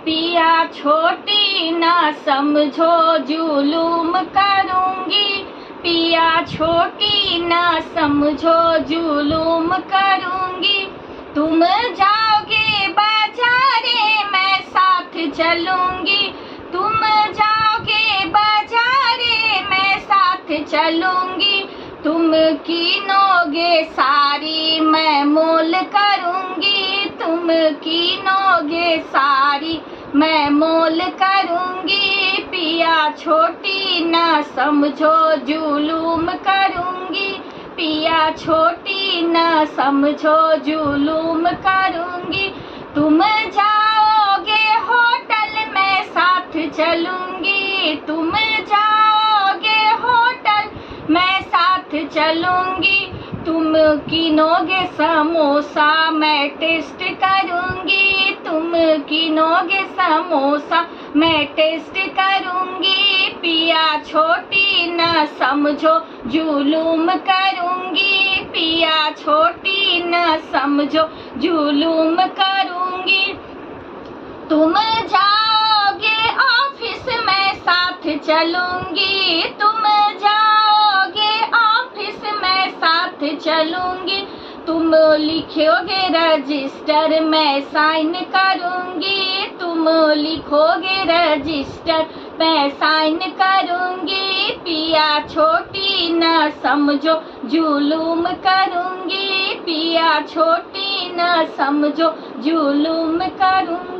पिया छोटी ना समझो जुलूम करूंगी, पिया छोटी ना समझो जुलूम करूंगी। तुम जाओगे बाजारे मैं साथ चलूंगी, तुम जाओगे बाजारे मैं साथ चलूंगी। तुम कीनोगे साड़ी मैं मोल करूंगी, तुम कीनोगे साड़ी मैं मोल करूंगी। पिया छोटी ना समझो जुलूम करूंगी, पिया छोटी ना समझो जुलूम करूंगी। तुम जाओगे होटल मैं साथ चलूंगी, तुम जाओगे होटल मैं साथ चलूंगी। तुम कीनोगे समोसा मैं टेस्ट करूंगी, तुम कीनोगे समोसा मैं टेस्ट करूंगी। पिया छोटी ना समझो जुलूम करूंगी, पिया छोटी ना समझो जुलूम करूंगी। तुम जाओगे ऑफिस मैं साथ चलूंगी, तुम जाओगे ऑफिस मैं साथ चलूंगी। तुम लिखोगे रजिस्टर मैं साइन करूंगी, तुम लिखोगे रजिस्टर मैं साइन करूंगी। पिया छोटी ना समझो जुलूम करूंगी, पिया छोटी ना समझो जुलूम करूंगी।